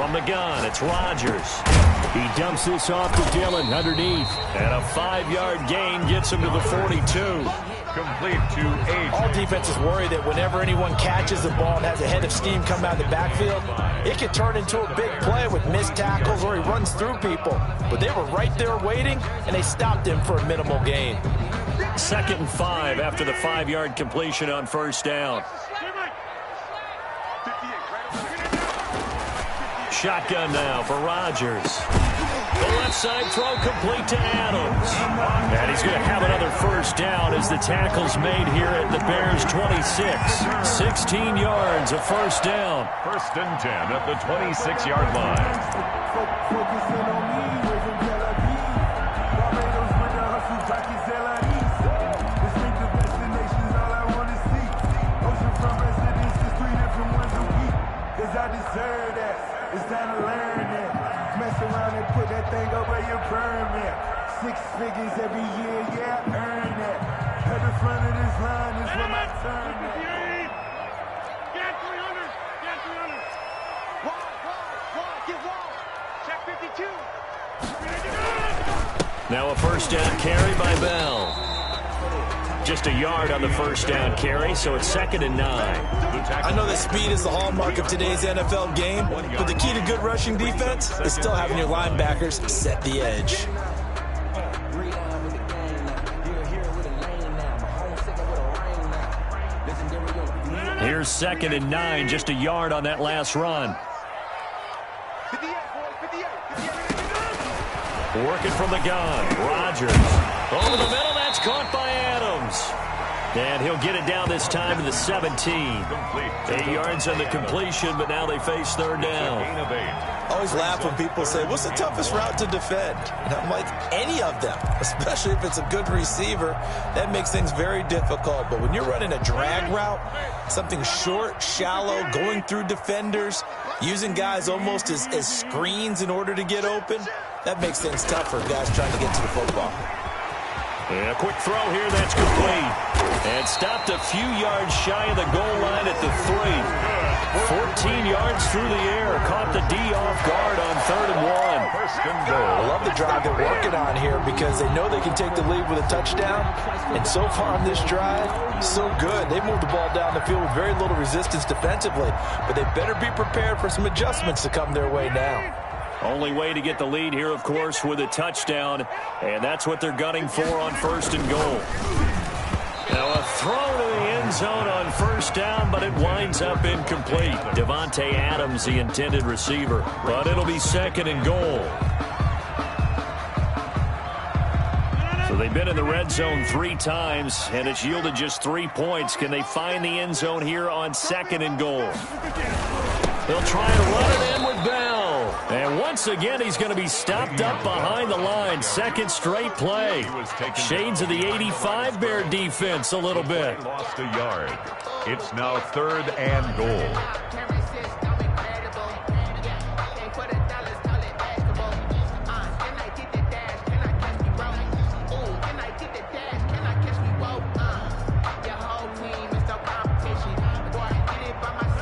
From the gun, it's Rodgers. He dumps this off to Dillon underneath. And a 5-yard gain gets him to the 42. Complete to AJ. All defenses worry that whenever anyone catches the ball and has a head of steam come out of the backfield, it can turn into a big play with missed tackles or he runs through people. But they were right there waiting, and they stopped him for a minimal gain. 2nd and 5 after the 5-yard completion on first down. Shotgun now for Rodgers. The left side throw complete to Adams. And he's going to have another first down as the tackle's made here at the Bears' 26. 16 yards, a first down. 1st and 10 at the 26-yard line. It's time to learn that. Mess around and put that thing over your permit. 6 figures every year, yeah, earn that. At the front of this line is where my turn at. Get 300! Get 300! Wall, get wall! Check 52! Now a first down carry by Bell. Just a yard on the first down carry, so it's 2nd and 9. I know that speed is the hallmark of today's NFL game, but the key to good rushing defense is still having your linebackers set the edge. Here's 2nd and 9, just a yard on that last run. 58, Working from the gun, Rodgers. Over the middle, that's caught by Adams. And he'll get it down this time to the 17. 8 yards on the completion, but now they face 3rd down. I always laugh when people say, what's the toughest route to defend? And I'm like, any of them, especially if it's a good receiver. That makes things very difficult. But when you're running a drag route, something short, shallow, going through defenders, using guys almost as screens in order to get open, that makes things tough for guys trying to get to the football. And a quick throw here, that's complete. And stopped a few yards shy of the goal line at the 3. 14 yards through the air. Caught the D off guard on 3rd and 1. 1st and goal. I love the drive they're working on here because they know they can take the lead with a touchdown. And so far on this drive, so good. They moved the ball down the field with very little resistance defensively. But they better be prepared for some adjustments to come their way now. Only way to get the lead here, of course, with a touchdown. And that's what they're gunning for on 1st and goal. Now a throw to the end zone on 1st down, but it winds up incomplete. Devontae Adams, the intended receiver. But it'll be 2nd and goal. So they've been in the red zone 3 times, and it's yielded just 3 points. Can they find the end zone here on 2nd and goal? They'll try and run it in with Bell. And once again, he's going to be stopped up behind the line. 2nd straight play. Shades of the 85 Bear defense a little bit. Lost a yard. It's now 3rd and goal.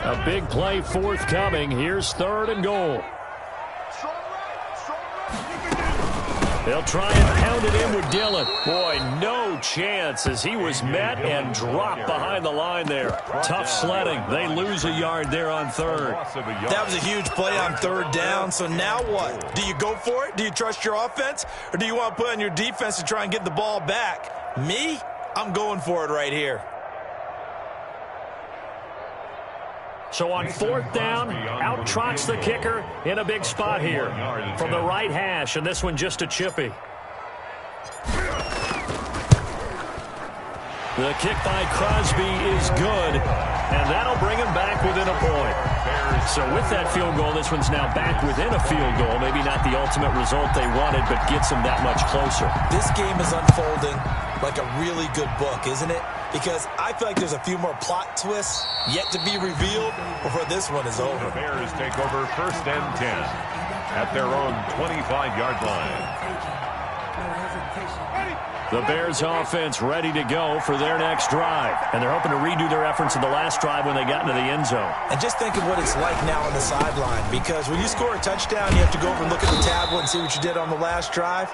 A big play forthcoming. Here's 3rd and goal. They'll try and pound it in with Dillon. Boy, no chance as he was met and dropped behind the line there. Tough sledding. They lose a yard there on 3rd. That was a huge play on 3rd down. So now what? Do you go for it? Do you trust your offense? Or do you want to put on your defense to try and get the ball back? Me? I'm going for it right here. So on 4th down, out trots the kicker in a big spot here from the right hash, and this one just a chippy. The kick by Crosby is good, and that'll bring him back within a point. So with that field goal, this one's now back within a field goal. Maybe not the ultimate result they wanted, but gets them that much closer. This game is unfolding like a really good book, isn't it? Because I feel like there's a few more plot twists yet to be revealed before this one is over. The Bears take over 1st and 10 at their own 25-yard line. The Bears offense ready to go for their next drive. And they're hoping to redo their efforts in the last drive when they got into the end zone. And just think of what it's like now on the sideline, because when you score a touchdown, you have to go over and look at the tablet and see what you did on the last drive.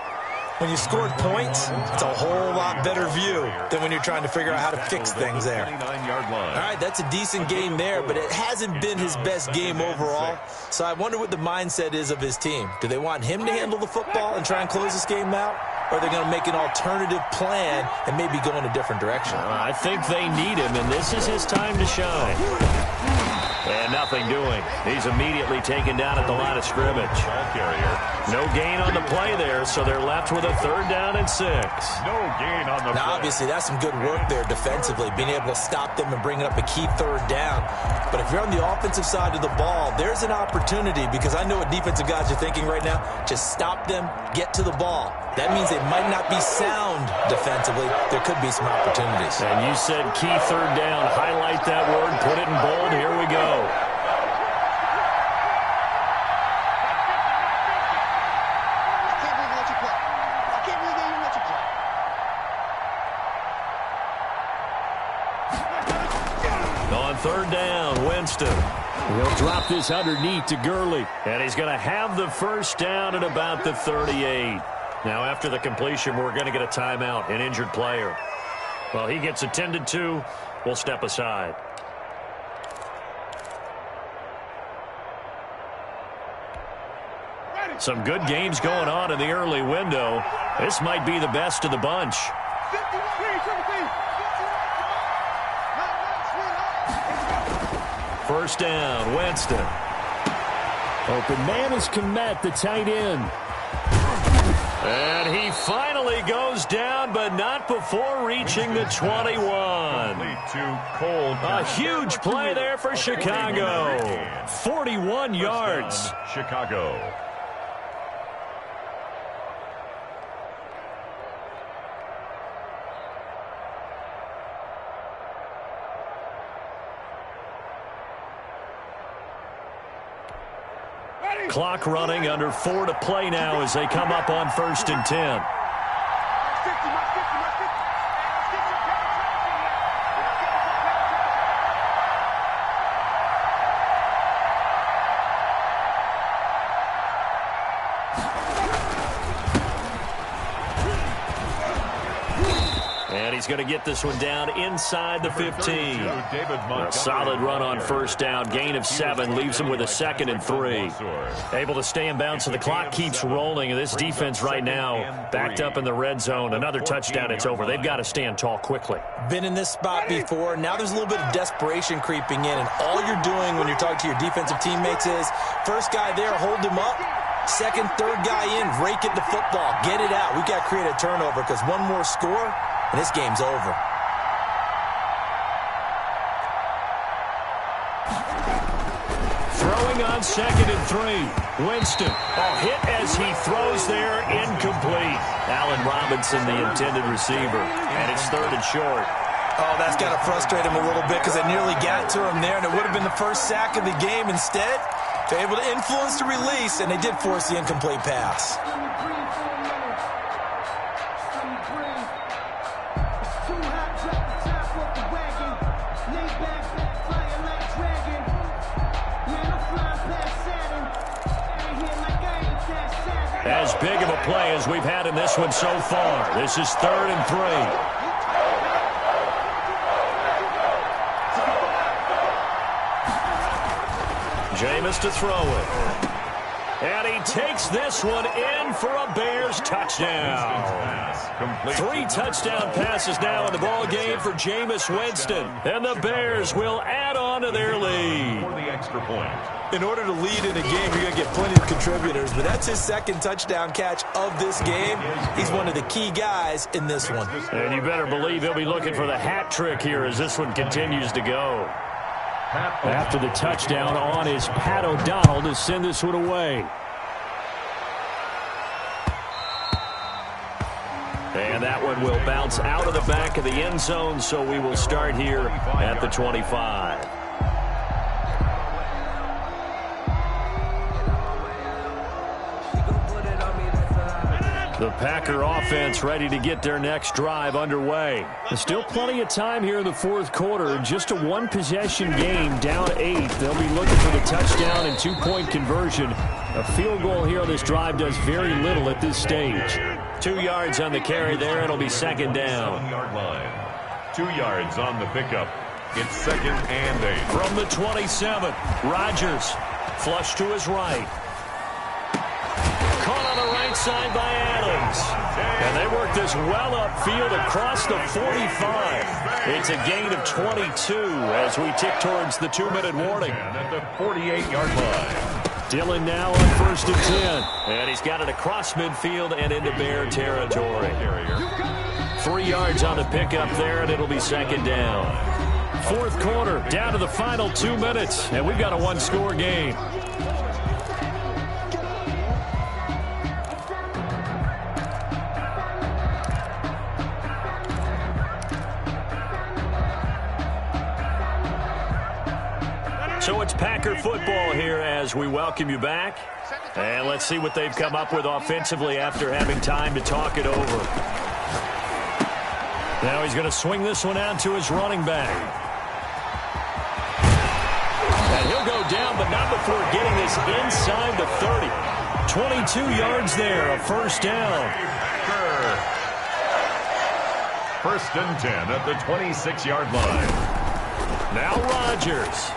When you scored points, it's a whole lot better view than when you're trying to figure out how to fix things there. All right, that's a decent game there, but it hasn't been his best game overall. So I wonder what the mindset is of his team. Do they want him to handle the football and try and close this game out? Or are they going to make an alternative plan and maybe go in a different direction? I think they need him, and this is his time to shine. And nothing doing. He's immediately taken down at the line of scrimmage. No gain on the play there, so they're left with a 3rd down and 6. No gain on the play. Now, obviously, that's some good work there defensively, being able to stop them and bring up a key 3rd down. But if you're on the offensive side of the ball, there's an opportunity, because I know what defensive guys are thinking right now. Just stop them, get to the ball. That means they might not be sound defensively. There could be some opportunities. And you said key 3rd down. Highlight that word. Put it in bold. Here we go. On 3rd down, Winston. He'll drop this underneath to Gurley. And he's going to have the 1st down at about the 38. Now, after the completion, we're going to get a timeout, an injured player. Well, he gets attended to. We'll step aside. Some good games going on in the early window. This might be the best of the bunch. First down, Winston. Open man is Kmet, the tight end. And he finally goes down, but not before reaching the 21. A huge play there for Chicago. 41 yards. Chicago. Clock running, under 4 to play now as they come up on 1st and 10. And he's going to get this one down inside the 15. A solid run on 1st down. Gain of 7 leaves him with a 2nd and 3. Able to stay in bounds, so the clock keeps rolling. And this defense right now backed up in the red zone. Another touchdown, it's over. They've got to stand tall quickly. Been in this spot before. Now there's a little bit of desperation creeping in. And all you're doing when you're talking to your defensive teammates is, first guy there, hold him up. 2nd, 3rd guy in, rake at the football. Get it out. We've got to create a turnover, because one more score, and this game's over. Throwing on 2nd and 3. Winston. Hit as he throws there, incomplete. Allen Robinson, the intended receiver. And it's 3rd and short. Oh, that's got to frustrate him a little bit, because they nearly got to him there, and it would have been the first sack of the game. Instead, they're able to influence the release, and they did force the incomplete pass. As big of a play as we've had in this one so far. This is 3rd and 3. Jameis to throw it. And he takes this one in for a Bears touchdown. 3 touchdown passes now in the ball game for Jameis Winston. And the Bears will add on to their lead. For the extra point. In order to lead in a game, you're going to get plenty of contributors, but that's his 2nd touchdown catch of this game. He's one of the key guys in this one. And you better believe he'll be looking for the hat trick here as this one continues to go. After the touchdown on is Pat O'Donnell to send this one away. And that one will bounce out of the back of the end zone, so we will start here at the 25. The Packer offense ready to get their next drive underway. There's still plenty of time here in the fourth quarter. Just a one-possession game, down 8. They'll be looking for the touchdown and two-point conversion. A field goal here on this drive does very little at this stage. 2 yards on the carry there. It'll be second down. 7-yard line. 2 yards on the pickup. It's second and 8. From the 27, Rodgers flush to his right. Caught on the right side by Adams. And they work this well upfield across the 45. It's a gain of 22 as we tick towards the 2-minute warning. And at the 48-yard line. Dillon now on 1st and 10. And he's got it across midfield and into Bear territory. 3 yards on the pickup there, and it'll be second down. Fourth quarter, down to the final 2 minutes, and we've got a one-score game. So it's Packer football here as we welcome you back. And let's see what they've come up with offensively after having time to talk it over. Now he's going to swing this one out to his running back. And he'll go down, but not before getting this inside the 30. 22 yards there, a first down. First and 10 at the 26-yard line. Now Rodgers.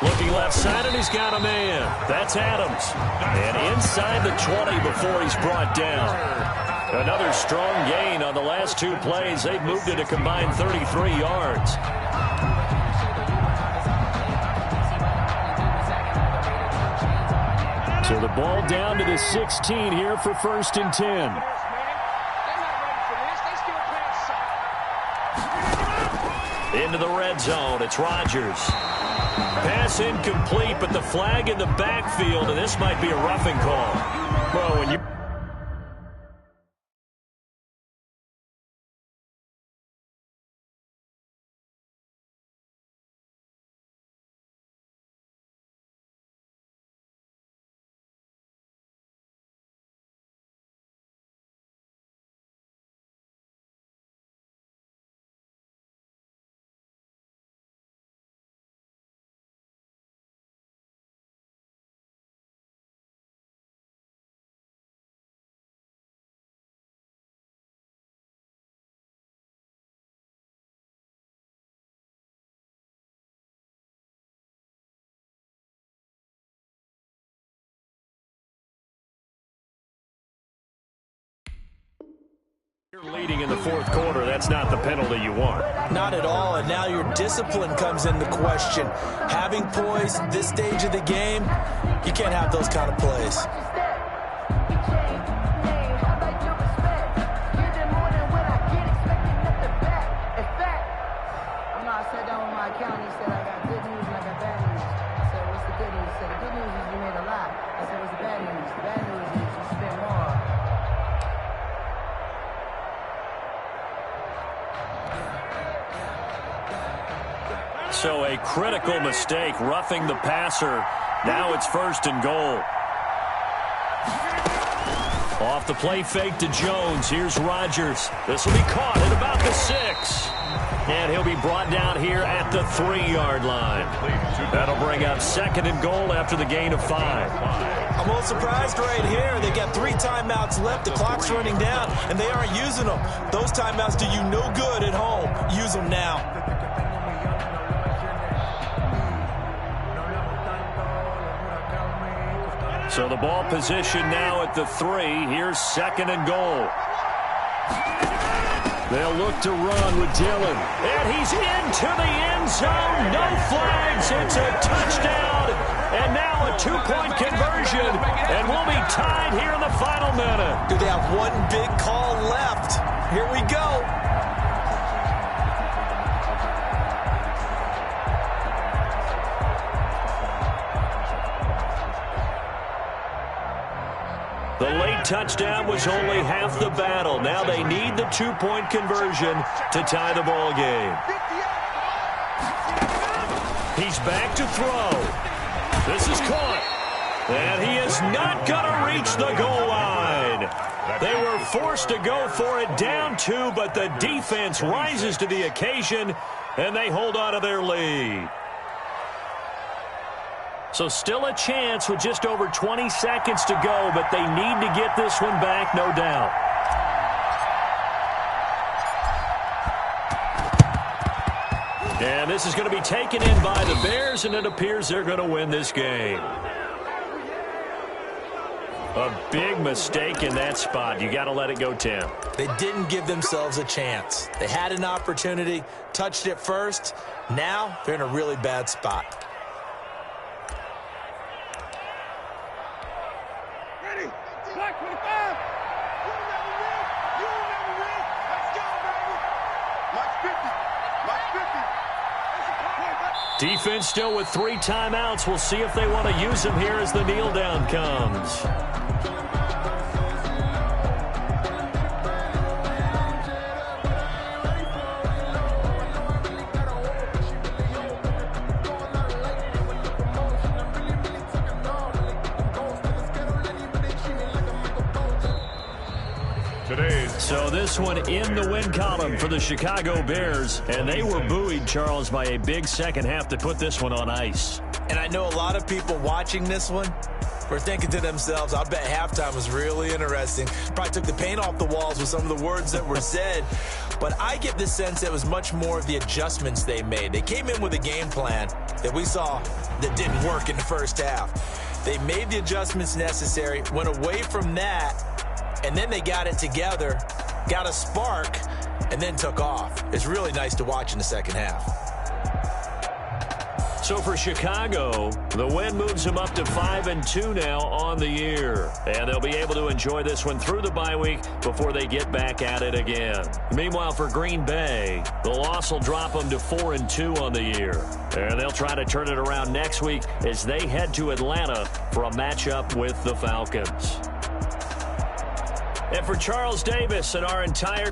Looking left side, and he's got a man. That's Adams. And inside the 20 before he's brought down. Another strong gain on the last 2 plays. They've moved it a combined 33 yards. So the ball down to the 16 here for 1st and 10. Into the red zone. It's Rodgers. Pass incomplete, but the flag in the backfield, and this might be a roughing call. Well, when you... You're leading in the fourth quarter. That's not the penalty you want. Not at all, and now your discipline comes into question. Having poise this stage of the game, you can't have those kind of plays. I sat down with my accountant. He said, I got good news and I got bad news. I said, what's the good news? He said, the good news is you made a lot. I said, what's the bad news? The bad news is you spent more. So a critical mistake, roughing the passer. Now it's 1st and goal. Off the play fake to Jones. Here's Rodgers. This will be caught at about the 6. And he'll be brought down here at the 3-yard line. That'll bring up 2nd and goal after the gain of 5. I'm a little surprised right here. They got 3 timeouts left. The clock's running down, and they aren't using them. Those timeouts do you no good at home. Use them now. So the ball position now at the 3. Here's 2nd and goal. They'll look to run with Dillon. And he's into the end zone. No flags. It's a touchdown. And now a 2-point conversion. And we'll be tied here in the final minute. Do they have one big call left? Here we go. The late touchdown was only half the battle. Now they need the 2-point conversion to tie the ball game. He's back to throw. This is caught. And he is not going to reach the goal line. They were forced to go for it, down 2, but the defense rises to the occasion, and they hold on to their lead. So still a chance with just over 20 seconds to go, but they need to get this one back, no doubt. And this is going to be taken in by the Bears, and it appears they're going to win this game. A big mistake in that spot. You got to let it go, Tim. They didn't give themselves a chance. They had an opportunity, touched it first. Now they're in a really bad spot. Ready? Black 25. You'll never win. You'll never win. Let's go, baby. March 50. March 50. Defense still with 3 timeouts. We'll see if they want to use them here as the kneel down comes. So this one in the win column for the Chicago Bears, and they were buoyed, Charles, by a big second half to put this one on ice. And I know a lot of people watching this one were thinking to themselves, I bet halftime was really interesting. Probably took the paint off the walls with some of the words that were said. But I get the sense that it was much more of the adjustments they made. They came in with a game plan that we saw that didn't work in the first half. They made the adjustments necessary, went away from that, and then they got it together, got a spark, and then took off. It's really nice to watch in the second half. So for Chicago, the win moves them up to 5-2 now on the year. And they'll be able to enjoy this one through the bye week before they get back at it again. Meanwhile, for Green Bay, the loss will drop them to 4-2 on the year. And they'll try to turn it around next week as they head to Atlanta for a matchup with the Falcons. And for Charles Davis and our entire